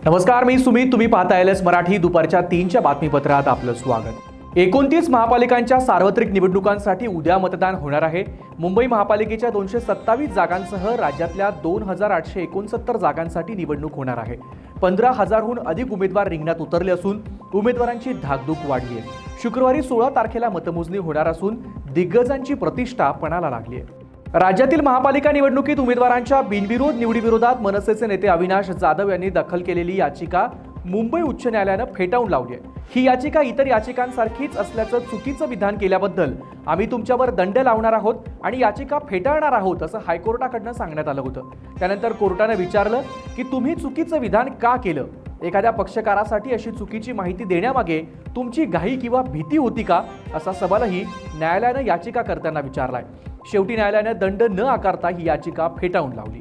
नमस्कार, मी सुमित. तुम्ही पाहता एलएस मराठी. दुपारच्या 3च्या बातमीपत्रात आपलं स्वागत. 29 महापालिकांच्या सार्वत्रिक निवडणुकांसाठी उद्या मतदान होणार आहे. मुंबई महापालिकेच्या 227 जागांसह राज्यातल्या 2869 जागांसाठी निवडणूक होणार आहे. 15,000हून अधिक उमेदवार रिंगणात उतरले असून उमेदवारांची धाकधूक वाढली आहे. शुक्रवारी 16 तारखेला मतमोजणी होणार असून दिग्गजांची प्रतिष्ठा पणाला लागली आहे. राज्यातील महापालिका निवडणुकीत उमेदवारांच्या बिनविरोध निवडीविरोधात मनसेचे नेते अविनाश जाधव यांनी दाखल केलेली याचिका मुंबई उच्च न्यायालयानं फेटाळून लावली आहे. ही याचिका इतर याचिकांसारखीच असल्याचं चुकीचं विधान केल्याबद्दल आम्ही तुमच्यावर दंड लावणार आहोत आणि याचिका फेटाळणार आहोत असं हायकोर्टाकडनं सांगण्यात आलं होतं. त्यानंतर कोर्टानं विचारलं की तुम्ही चुकीचं विधान का केलं? एखाद्या पक्षकारासाठी अशी चुकीची माहिती देण्यामागे तुमची घाई किंवा भीती होती का, असा सवालही न्यायालयानं याचिकाकर्त्यांना विचारलाय. शेवटी न्यायालयानं दंड न आकारता ही याचिका फेटाळून लावली.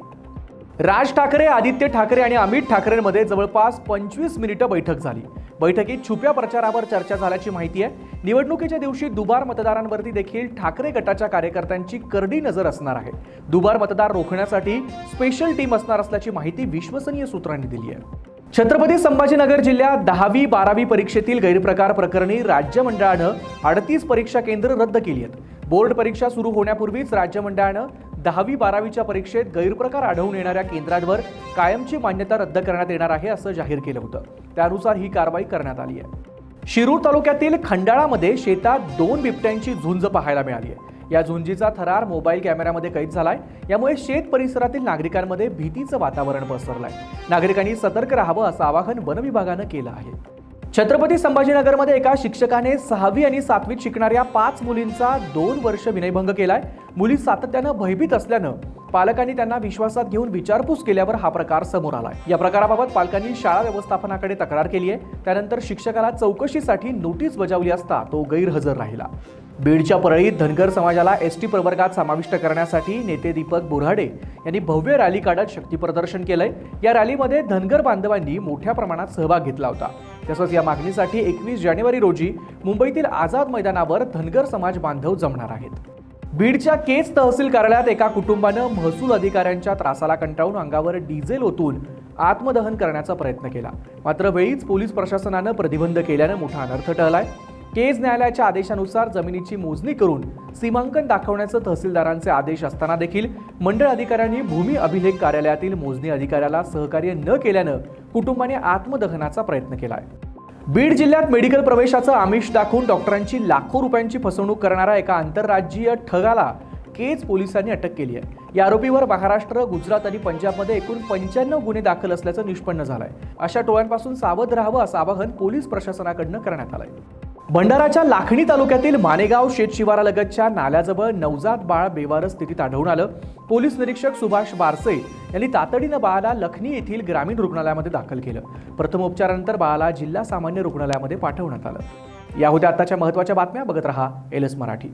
राज ठाकरे, आदित्य ठाकरे आणि अमित ठाकरेंमध्ये जवळपास 25 मिनिटं बैठक झाली. बैठकीत छुप्या प्रचारावर चर्चा झाल्याची माहिती आहे. निवडणुकीच्या दिवशी दुबार मतदारांवरती देखील ठाकरे गटाच्या कार्यकर्त्यांची करडी नजर असणार आहे. दुबार मतदार रोखण्यासाठी स्पेशल टीम असणार असल्याची माहिती विश्वसनीय सूत्रांनी दिली आहे. छत्रपती संभाजीनगर जिल्ह्यात 10वी-12वी परीक्षेतील गैरप्रकार प्रकरणी राज्य मंडळानं 38 परीक्षा केंद्र रद्द केली आहेत. बोर्ड परीक्षा सुरू होण्यापूर्वीच राज्य मंडळानं 10वी-12वीच्या परीक्षेत गैरप्रकार आढळून येणाऱ्या केंद्रांवर कायमची मान्यता रद्द करण्यात येणार आहे असं जाहीर केलं होतं. त्यानुसार ही कारवाई करण्यात आली आहे. शिरूर तालुक्यातील खंडाळामध्ये शेतात 2 बिबट्यांची झुंज पाहायला मिळाली आहे. या झुंजीचा थरार मोबाईल कॅमेऱ्यामध्ये कैद झालाय. यामुळे शेत परिसरातील नागरिकांमध्ये भीतीचं वातावरण पसरलंय. नागरिकांनी सतर्क राहावं असं आवाहन वन विभागानं केलं आहे. छत्रपती संभाजीनगरमध्ये एका शिक्षकाने 6वी आणि 7वीत शिकणाऱ्या 5 मुलींचा 2 वर्ष विनयभंग केलाय. मुली सातत्यानं भयभीत असल्यानं पालकांनी त्यांना विश्वासात घेऊन विचारपूस केल्यावर हा प्रकार समोर आलाय. या प्रकाराबाबत पालकांनी शाळा व्यवस्थापनाकडे तक्रार केली आहे. त्यानंतर शिक्षकाला चौकशीसाठी नोटीस बजावली असता तो गैरहजर राहिला. बीडच्या परळीत धनगर समाजाला एसटी प्रवर्गात समाविष्ट करण्यासाठी नेते दीपक बोऱ्हाडे यांनी भव्य रॅली काढत शक्ती प्रदर्शन केलंय. या रॅलीमध्ये धनगर बांधवांनी मोठ्या प्रमाणात सहभाग घेतला होता. तसंच या मागणीसाठी 21 जानेवारी रोजी मुंबईतील आझाद मैदानावर धनगर समाज बांधव जमणार आहेत. बीडच्या केज तहसील कार्यालयात एका कुटुंबानं महसूल अधिकाऱ्यांच्या त्रासाला कंटाळून अंगावर डिझेल ओतून आत्मदहन करण्याचा प्रयत्न केला. मात्र वेळीच पोलीस प्रशासनानं प्रतिबंध केल्यानं मोठा अनर्थ टळलाय. केज न्यायालयाच्या आदेशानुसार जमिनीची मोजणी करून सीमांकन दाखवण्याचे तहसीलदारांचे आदेश असताना देखील मंडळ अधिकाऱ्यांनी भूमी अभिलेख कार्यालयातील मोजणी अधिकाऱ्याला सहकार्य न केल्यानं कुटुंबाने आत्मदहनाचा प्रयत्न केलाय. बीड जिल्ह्यात मेडिकल प्रवेशाचं आमिष दाखवून डॉक्टरांची लाखो रुपयांची फसवणूक करणारा एका आंतरराज्यीय ठगाला केज पोलिसांनी अटक केली आहे. या आरोपीवर महाराष्ट्र, गुजरात आणि पंजाबमध्ये एकूण 95 गुन्हे दाखल असल्याचं निष्पन्न झालंय. अशा टोळ्यांपासून सावध राहावं असं आवाहन पोलीस प्रशासनाकडनं करण्यात आलंय. भंडाराच्या लाखणी तालुक्यातील मानेगाव शेतशिवारालगतच्या नाल्याजवळ नवजात बाळ बेवारस स्थितीत आढळून आलं. पोलीस निरीक्षक सुभाष बारसे यांनी तातडीनं बाळाला लखनी येथील ग्रामीण रुग्णालयामध्ये दाखल केलं. प्रथमोपचारानंतर बाळाला जिल्हा सामान्य रुग्णालयामध्ये पाठवण्यात आलं. या होत्या आताच्या महत्त्वाच्या बातम्या. बघत रहा एलएस मराठी.